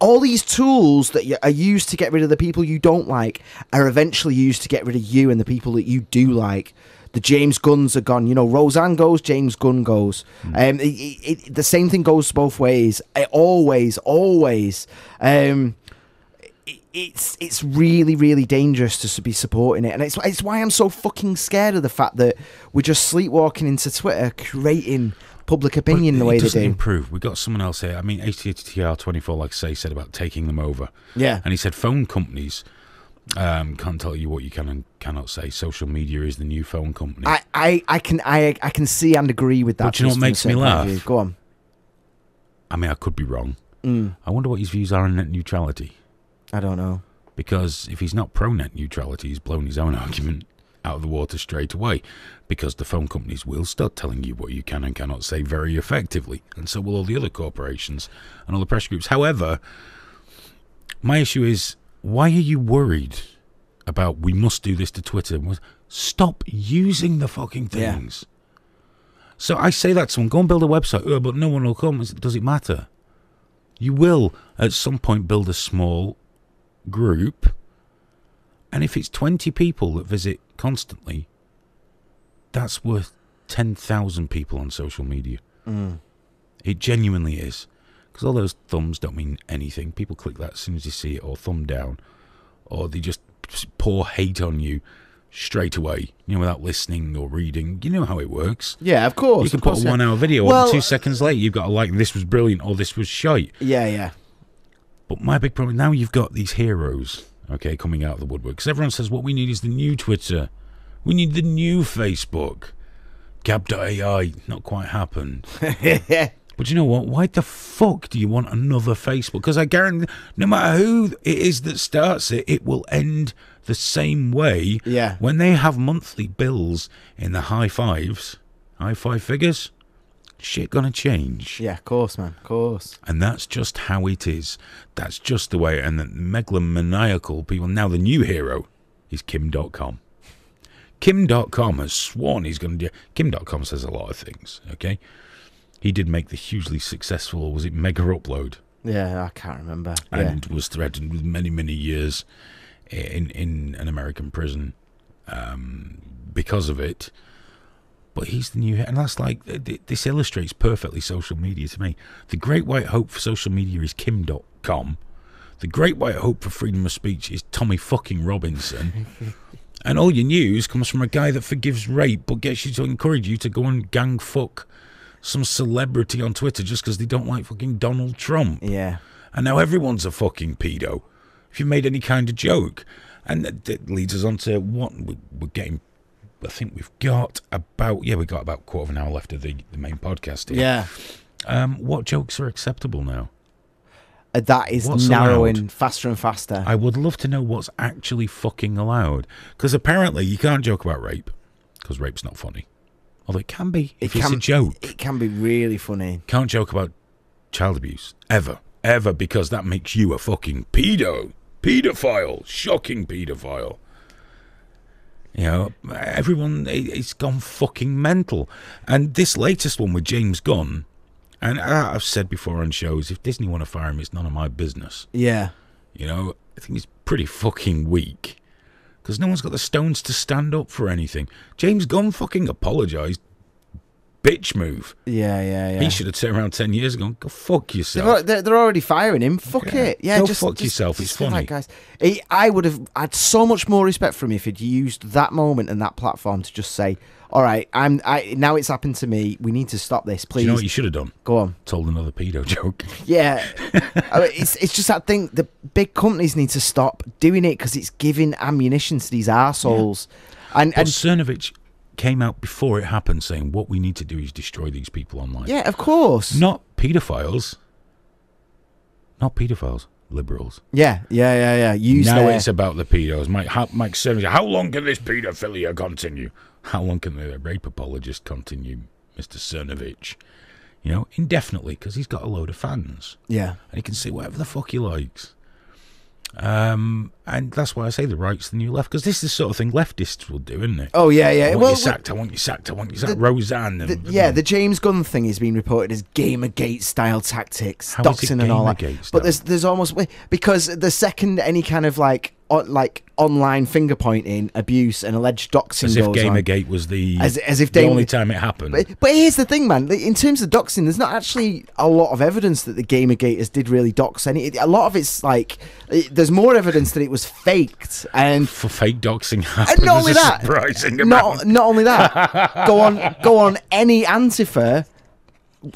All these tools that are used to get rid of the people you don't like are eventually used to get rid of you and the people that you do like. The James Gunns are gone. Roseanne goes, James Gunn goes. The same thing goes both ways. Always. It's really, really dangerous to be supporting it, and it's why I'm so fucking scared of the fact that we're just sleepwalking into Twitter, creating public opinion the way they do. Improve. We got someone else here. I mean, HTTR24, like I say, said about taking them over. Yeah, and he said phone companies can't tell you what you can and cannot say. Social media is the new phone company. I can see and agree with that. But you know what makes me laugh? Go on. I mean, I could be wrong. I wonder what his views are on net neutrality. I don't know. Because if he's not pro net neutrality, he's blown his own argument out of the water straight away. Because the phone companies will start telling you what you can and cannot say very effectively. And so will all the other corporations and all the pressure groups. However, my issue is, why are you worried about we must do this to Twitter? Stop using the fucking things. Yeah. So I say that to someone, go and build a website. But no one will come. Does it matter? You will at some point build a small group, and if it's 20 people that visit constantly, that's worth 10,000 people on social media. It genuinely is. Because all those thumbs don't mean anything. People click that as soon as they see it, or thumb down, or they just pour hate on you straight away, without listening or reading. You know how it works. Yeah, of course. You can put a 1 hour video on, 2 seconds later you've got a like, this was brilliant, or this was shite. Yeah. But my big problem, now you've got these heroes, coming out of the woodwork. Because everyone says what we need is the new Twitter. We need the new Facebook. Gab.ai, not quite happened. But you know what? Why the fuck do you want another Facebook? Because I guarantee, no matter who it is that starts it, it will end the same way. Yeah. When they have monthly bills in the high five figures, shit gonna change. Yeah, of course, man, of course. And that's just how it is. That's just the way. And the megalomaniacal people, now the new hero is Kim.com. Kim.com has sworn he's going to do... Kim.com says a lot of things, okay? He did make the hugely successful, was it Mega Upload? Yeah, I can't remember. And was threatened with many, many years in an American prison because of it. But he's the new... And that's like... This illustrates perfectly social media to me. The great white hope for social media is Kim.com. The great white hope for freedom of speech is Tommy fucking Robinson. And all your news comes from a guy that forgives rape but gets you to encourage you to go and gang fuck some celebrity on Twitter just because they don't like fucking Donald Trump. Yeah. And now everyone's a fucking pedo if you made any kind of joke. And that leads us on to what we're getting. I think we've got about a quarter of an hour left of the main podcast here. Yeah. What jokes are acceptable now? That is What's narrowing allowed? Faster and faster. I would love to know what's actually fucking allowed. Because apparently you can't joke about rape. Because rape's not funny. Although it can be if it's a joke. It can be really funny. Can't joke about child abuse. Ever. Ever. Because that makes you a fucking pedo. Pedophile. Shocking pedophile. You know, everyone, it's gone fucking mental. And this latest one with James Gunn, and I've said before on shows, if Disney want to fire him, it's none of my business. Yeah. You know, I think he's pretty fucking weak. Because no one's got the stones to stand up for anything. James Gunn fucking apologised. Bitch move. Yeah. He should have turned around 10 years ago and go fuck yourself. They're already firing him. Fuck it. Yeah, go fuck yourself. It's funny. Like, guys. I would have had so much more respect for him if he'd used that moment and that platform to just say, all right, now it's happened to me. We need to stop this, please. Do you know what you should have done? Go on. Told another pedo joke. Yeah. It's just that thing. The big companies need to stop doing it because it's giving ammunition to these arseholes. Yeah. And Cernovich came out before it happened saying what we need to do is destroy these people online. Yeah, of course. Not paedophiles. Liberals. Yeah. Now it's about the pedos. Mike Cernovich, how long can this paedophilia continue? How long can the rape apologist continue, Mr. Cernovich? You know, indefinitely, because he's got a load of fans. Yeah. And he can say whatever the fuck he likes. And that's why I say the right's the new left, because this is the sort of thing leftists will do, isn't it? Oh, yeah. I want you sacked. Roseanne. The James Gunn thing is being reported as Gamergate style tactics, doxing and all that. But there's almost, because the second any kind of like online finger pointing, abuse, and alleged doxing as if goes Gamergate on, was the the only time it happened. But here's the thing, man. In terms of doxing, there's not actually a lot of evidence that the Gamergaters did really dox any. A lot of it's like there's more evidence that it was faked and for fake doxing happened. And not only that, surprising amount. Not only that. go on any Antifa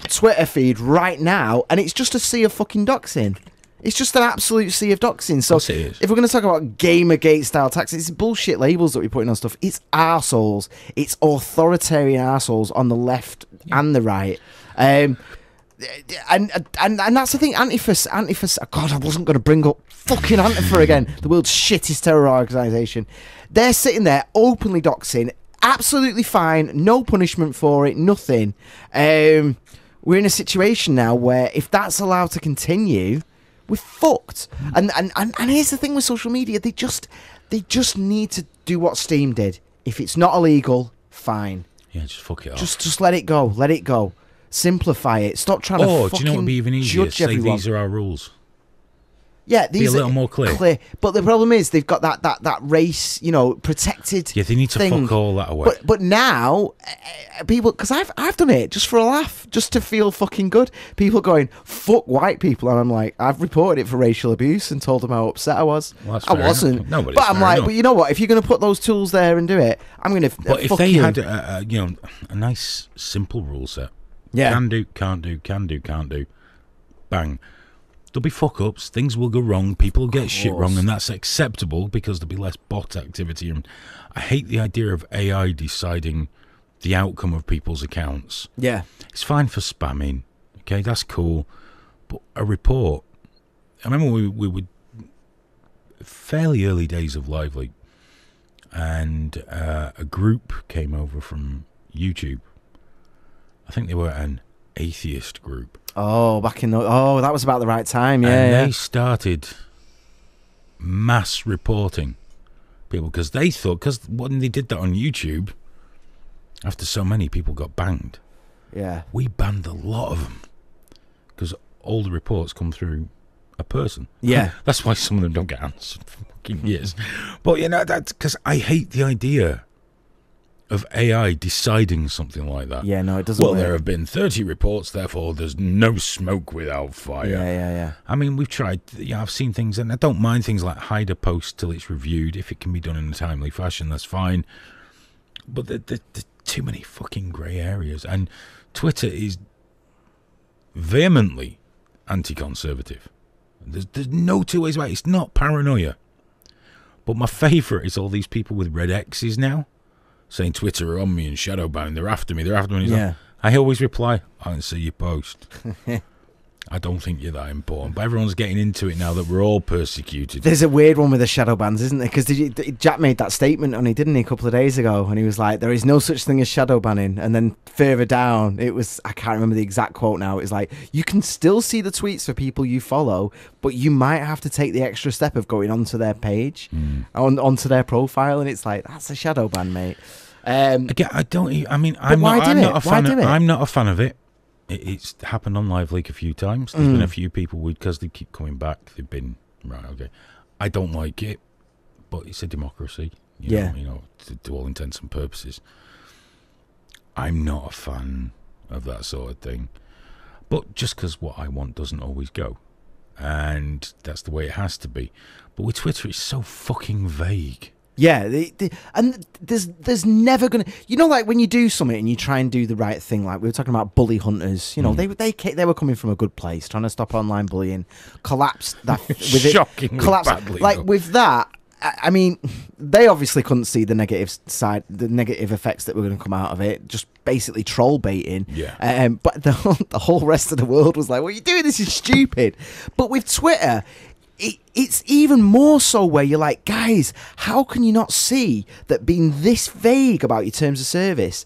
Twitter feed right now, and it's just a sea of fucking doxing. It's just an absolute sea of doxing. So if we're going to talk about Gamergate style tactics, it's bullshit labels that we're putting on stuff. It's arseholes. It's authoritarian arseholes on the left and the right. And that's the thing. Antifa. God, I wasn't going to bring up fucking Antifa again. The world's shittest terror organisation. They're sitting there openly doxing. Absolutely fine. No punishment for it. Nothing. We're in a situation now where if that's allowed to continue, we're fucked. And here's the thing with social media, they just need to do what Steam did. If it's not illegal, fine. Yeah, just fuck it off. Just let it go. Let it go. Simplify it. Stop trying to fucking do you know what would be even easier? judge Say everyone. these are our rules. Yeah, these be a little more clear. But the problem is they've got that race, protected. Yeah, they need to thing. fuck all that away. But now, people, because I've done it just for a laugh, just to feel fucking good. People going fuck white people, and I'm like, I've reported it for racial abuse and told them how upset I was. Well, I wasn't. No, but I'm like, but you know what? If you're going to put those tools there and do it, I'm going to. But if they had a nice simple rule set, can do, can't do, bang. There'll be fuck-ups, things will go wrong, people will get shit wrong, and that's acceptable because there'll be less bot activity. And I hate the idea of AI deciding the outcome of people's accounts. Yeah. It's fine for spamming, okay, that's cool, but a report... I remember we were fairly early days of Lively, and a group came over from YouTube. I think they were an atheist group. Oh, that was about the right time, yeah. And they started mass reporting people because they thought, because when they did that on YouTube, after so many people got banged, we banned a lot of them because all the reports come through a person. Yeah. That's why some of them don't get answered for fucking years. But, that's because I hate the idea of AI deciding something like that. Yeah, no, it doesn't Well, work. there have been 30 reports, therefore there's no smoke without fire. Yeah. I mean, we've tried, I've seen things, and I don't mind things like hide a post till it's reviewed. If it can be done in a timely fashion, that's fine. But there's too many fucking grey areas. And Twitter is vehemently anti-conservative. There's no two ways about it. It's not paranoia. But my favourite is all these people with red X's now saying Twitter are on me and shadow banning. They're after me. Yeah. I always reply, I didn't see your post. I don't think you're that important. But everyone's getting into it now that we're all persecuted. There's a weird one with the shadow bans, isn't there? Because Jack made that statement on it, didn't he, a couple of days ago? And he was like, there is no such thing as shadow banning. And then further down, it was, I can't remember the exact quote now. It was like, you can still see the tweets for people you follow, but you might have to take the extra step of going onto their page, onto their profile. And it's like, that's a shadow ban, mate. Again, I'm not a fan of it. It's happened on Live Leak a few times. There's been a few people, because they keep coming back, they've been, right, okay. I don't like it, but it's a democracy, you know, to all intents and purposes. I'm not a fan of that sort of thing. But just because what I want doesn't always go. And that's the way it has to be. But with Twitter, it's so fucking vague. Yeah, and there's never gonna, you know, like when you do something and you try and do the right thing, like we were talking about bully hunters. You know, they were coming from a good place, trying to stop online bullying. Collapsed that with Shockingly collapsed badly, like though. with that. I mean, they obviously couldn't see the negative side, the negative effects that were going to come out of it. Just basically troll baiting. Yeah. But the whole rest of the world was like, "What are you doing? This is stupid." But with Twitter, it's even more so where you're like, guys, how can you not see that being this vague about your terms of service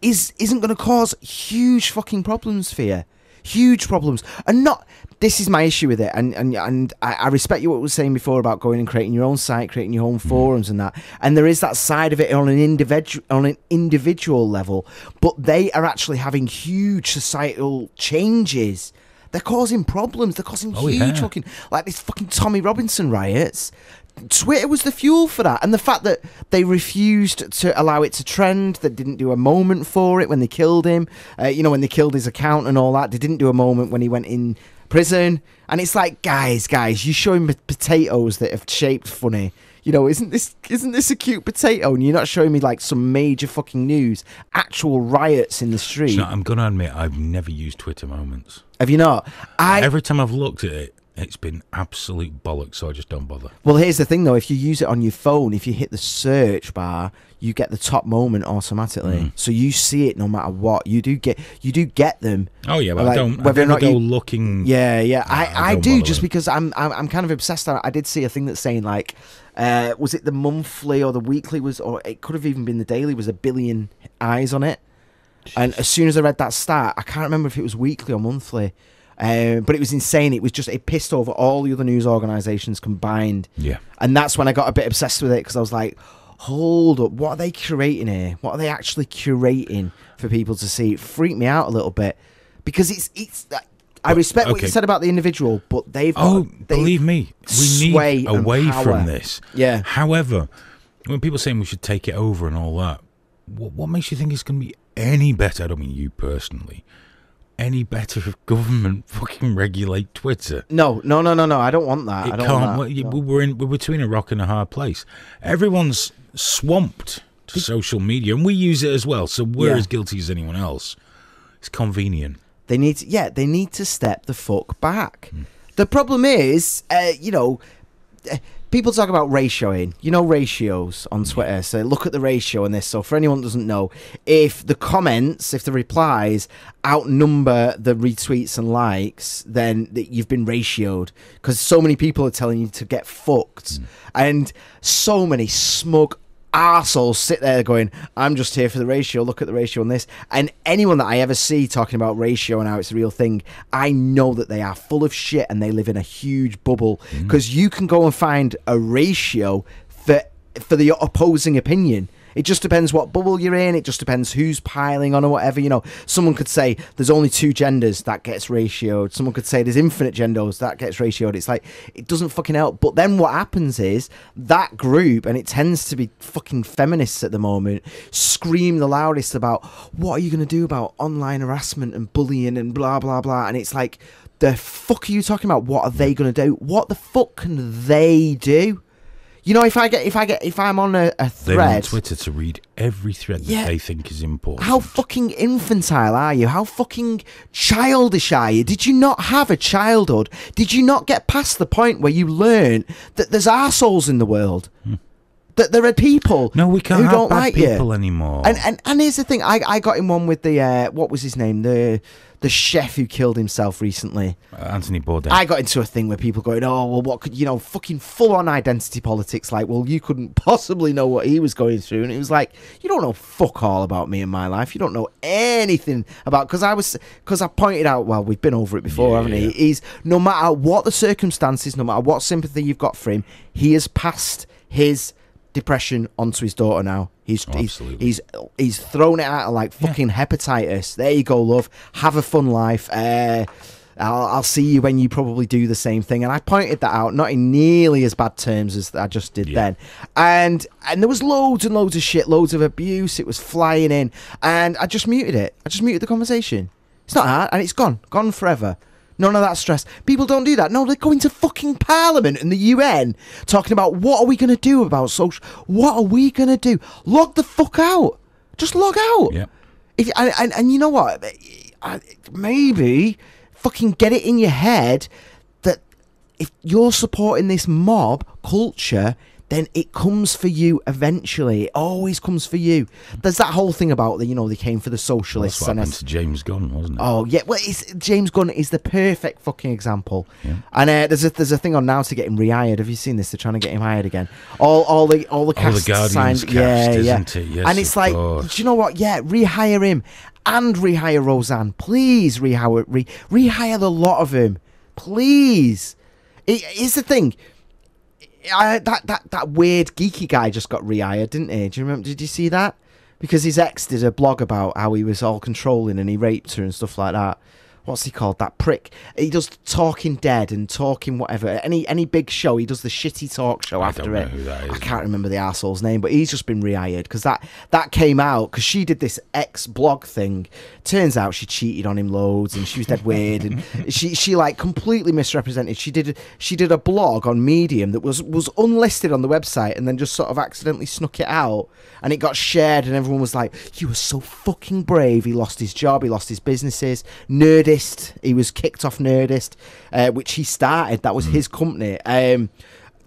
isn't going to cause huge fucking problems for you? Huge problems. And not, this is my issue with it, and I respect you what we were saying before about going and creating your own site, creating your own forums and that. And there is that side of it on an individual level, but they are actually having huge societal changes. They're causing problems. They're causing huge fucking, like this fucking Tommy Robinson riots. Twitter was the fuel for that. And the fact that they refused to allow it to trend, they didn't do a moment for it when they killed him, when they killed his account and all that. They didn't do a moment when he went in prison. And it's like, guys, you showing me potatoes that have shaped funny. You know, isn't this a cute potato? And you're not showing me like some major fucking news, actual riots in the street. So I'm going to admit, I've never used Twitter moments. Have you not? Every time I've looked at it, it's been absolute bollocks, so I just don't bother. Well, here's the thing, though. If you use it on your phone, if you hit the search bar, you get the top moment automatically. So you see it no matter what. You do get them. Oh yeah, but like, I don't go looking. Yeah. I do, just them. because I'm kind of obsessed. I did see a thing that's saying like, was it the monthly or the weekly or it could have even been the daily, was 1 billion eyes on it. And as soon as I read that stat, I can't remember if it was weekly or monthly, but it was insane. It pissed over all the other news organisations combined. Yeah. And that's when I got a bit obsessed with it, because I was like, hold up, what are they curating here? What are they actually curating for people to see? It freaked me out a little bit, because it's. I respect what you said about the individual, but believe me, we need away from this. Yeah. However, when people saying we should take it over and all that, what makes you think it's going to be any better? I don't mean you personally. Any better if government fucking regulate Twitter? No. I don't want that. I don't want that. We're between a rock and a hard place. Everyone's swamped to social media, and we use it as well. So we're as guilty as anyone else. It's convenient. They need to step the fuck back. The problem is, people talk about ratioing, ratios on Twitter. So look at the ratio on this. So for anyone who doesn't know, if the replies outnumber the retweets and likes, then you've been ratioed, because so many people are telling you to get fucked. And so many smug arseholes sit there going, I'm just here for the ratio, look at the ratio on this. And anyone that I ever see talking about ratio and how it's a real thing, I know that they are full of shit and they live in a huge bubble, because you can go and find a ratio for the opposing opinion. It just depends what bubble you're in. It just depends who's piling on or whatever. You know, someone could say there's only 2 genders, that gets ratioed. Someone could say there's infinite genders, that gets ratioed. It's like, it doesn't fucking help. But then what happens is that group, and it tends to be fucking feminists at the moment, scream the loudest about what are you going to do about online harassment and bullying and blah, blah, blah. And it's like, the fuck are you talking about? What are they going to do? What the fuck can they do? You know, if I'm on a thread, they're on Twitter to read every thread that they think is important. How fucking infantile are you? How fucking childish are you? Did you not have a childhood? Did you not get past the point where you learn that there's arseholes in the world? That there are people we can't who have don't bad like people you anymore. And here's the thing, I got in one with the what was his name, the chef who killed himself recently, Anthony Bourdain. I got into a thing where people going, oh well, what could, you know, fucking full on identity politics, like, well, you couldn't possibly know what he was going through. And it was like, you don't know fuck all about me and my life. You don't know anything about, because I pointed out, well, we've been over it before, haven't we? He's, no matter what the circumstances, no matter what sympathy you've got for him, he has passed his depression onto his daughter now. He's thrown it out like fucking hepatitis. There you go, love. Have a fun life. I'll see you when you probably do the same thing. And I pointed that out, not in nearly as bad terms as I just did then. And there was loads and loads of shit, loads of abuse. It was flying in, and I just muted it. I just muted the conversation. It's not hard, and it's gone forever. None of that stress. People don't do that. No, they're going to fucking Parliament and the UN talking about what are we going to do about social... What are we going to do? Log the fuck out. Just log out. Yeah. And you know what? Maybe fucking get it in your head that if you're supporting this mob culture, then it comes for you eventually. It always comes for you. There's that whole thing about, you know, they came for the socialists. Well, that's what happened to James Gunn, wasn't it? Oh, yeah. Well, James Gunn is the perfect fucking example. Yeah. And there's a thing on now to get him rehired. Have you seen this? They're trying to get him hired again. All the cast the Guardian's signed. cast, isn't it? Yes, and it's like, do you know what? Yeah, rehire him and rehire Roseanne. Please rehire the lot of them. Please. Here's the thing. That weird geeky guy just got rehired, didn't he? Do you remember? Did you see that? Because his ex did a blog about how he was all controlling and he raped her and stuff like that. What's he called? That prick. He does Talking Dead and Talking whatever. Any big show, he does the shitty talk show after it. Who that is, I can't remember the arsehole's name, but he's just been rehired because that came out because she did this ex-blog thing. Turns out she cheated on him loads and she was dead weird and she like completely misrepresented. She did a blog on Medium that was unlisted on the website and then just sort of accidentally snuck it out and it got shared and everyone was like, you were so fucking brave. He lost his job, he lost his businesses. Nerdist. He was kicked off Nerdist, which he started. That was his company.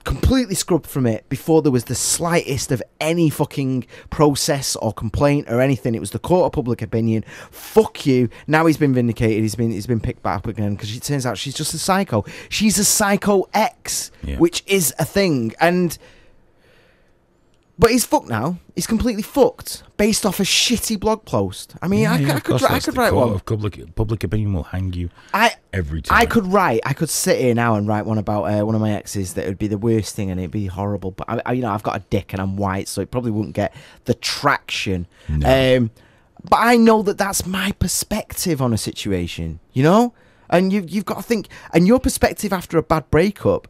Completely scrubbed from it before there was the slightest of any fucking process or complaint or anything. It was the court of public opinion. Fuck you. Now he's been vindicated. He's been picked back up again because it turns out she's just a psycho. She's a psycho ex, which is a thing. But he's fucked now. He's completely fucked based off a shitty blog post. I mean, I could write one. Of public opinion will hang you every time. I could sit here now and write one about one of my exes that would be the worst thing and it'd be horrible. But I've got a dick and I'm white, so it probably wouldn't get the traction. No. But I know that that's my perspective on a situation, you know. And you've got to think, and your perspective after a bad breakup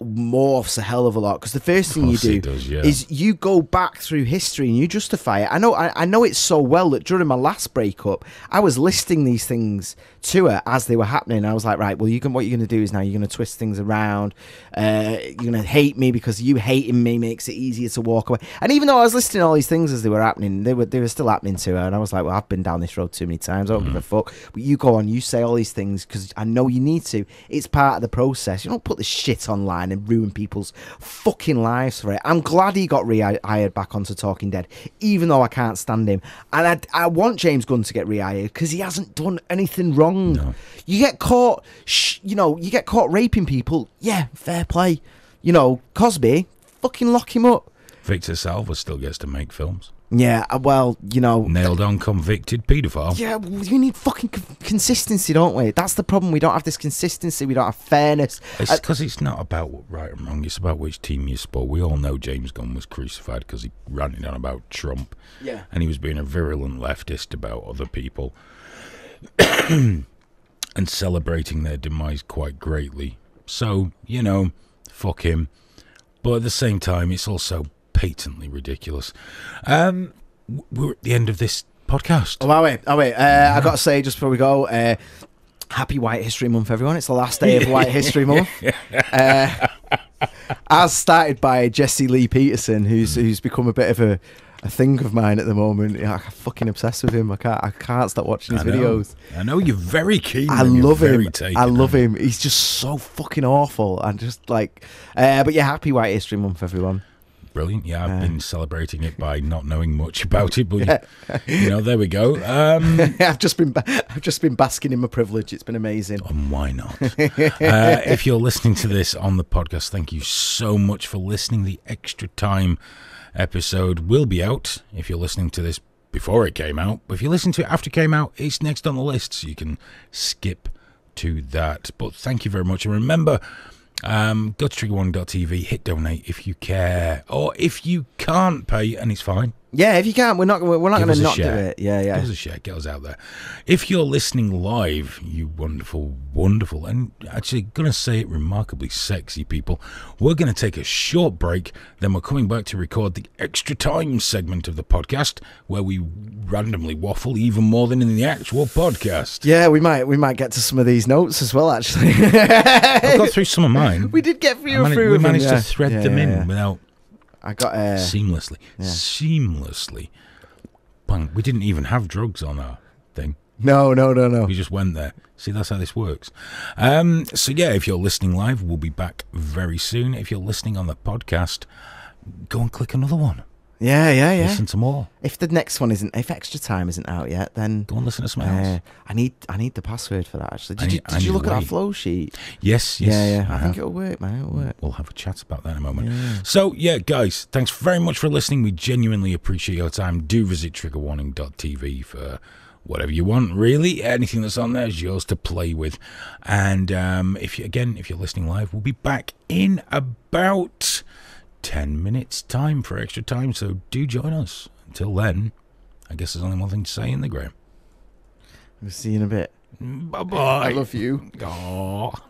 morphs a hell of a lot because the first thing you do is you go back through history and you justify it. I know it so well that during my last breakup I was listing these things to her as they were happening. I was like, right, well, what you're going to do is now you're going to twist things around. You're going to hate me because you hating me makes it easier to walk away. And even though I was listing all these things as they were happening, they were still happening to her. And I was like, well, I've been down this road too many times. I don't give a fuck. But you go on, you say all these things because I know you need to. It's part of the process. You don't put this shit online and ruin people's fucking lives for it. I'm glad he got rehired back onto Talking Dead, even though I can't stand him. And I want James Gunn to get rehired because he hasn't done anything wrong. No. You get caught, you get caught raping people. Yeah, fair play. Cosby, fucking lock him up. Victor Salva still gets to make films. Yeah, well, Nailed on convicted paedophile. Yeah, we need fucking consistency, don't we? That's the problem. We don't have this consistency. We don't have fairness. It's because it's not about right and wrong. It's about which team you support. We all know James Gunn was crucified because he ranted on about Trump. Yeah. And he was being a virulent leftist about other people. And celebrating their demise quite greatly. So, fuck him. But at the same time, it's also patently ridiculous. We're at the end of this podcast. Oh, are we? I got to say, just before we go, happy White History Month, everyone. It's the last day of White History Month. As started by Jesse Lee Peterson, who's become a bit of a thing of mine at the moment. I'm fucking obsessed with him. I can't stop watching his videos. I know you're very keen. I love him. I love him. He's just so fucking awful. And just like, but yeah, happy White History Month, everyone. Brilliant. Yeah, I've been celebrating it by not knowing much about it, but there we go. I've just been basking in my privilege. It's been amazing. And why not? If you're listening to this on the podcast, thank you so much for listening. The Extra Time episode will be out if you're listening to this before it came out. But if you listen to it after it came out, it's next on the list, so you can skip to that. But thank you very much. And remember, go to TriggerWarning.tv, hit donate if you care, or if you can't pay, and it's fine. Yeah, if you can't, we're not going to not do it. Yeah. Give us a share, get us out there. If you're listening live, you wonderful, wonderful, and actually going to say it, remarkably sexy people, we're going to take a short break, then we're coming back to record the Extra Time segment of the podcast, where we randomly waffle even more than in the actual podcast. Yeah, we might get to some of these notes as well, actually. I got through some of mine. We did get through We managed to thread them in without... I got seamlessly. Bang. We didn't even have drugs on our thing. No. We just went there. See, that's how this works. So yeah, if you're listening live, we'll be back very soon. If you're listening on the podcast, go and click another one. Yeah. Listen to more. If the next one if Extra Time isn't out yet, then go and listen to something else. I need the password for that. Actually, did you look at that flow sheet? Yes. Yeah. I think it'll work, man. It'll work. We'll have a chat about that in a moment. Yeah. So yeah, guys, thanks very much for listening. We genuinely appreciate your time. Do visit TriggerWarning.tv for whatever you want. Really, anything that's on there is yours to play with. And if you're listening live, we'll be back in about 10 minutes time for Extra Time, so do join us. Until then, I guess there's only one thing to say in the Graham. We'll see you in a bit. Bye-bye. I love you. Aww.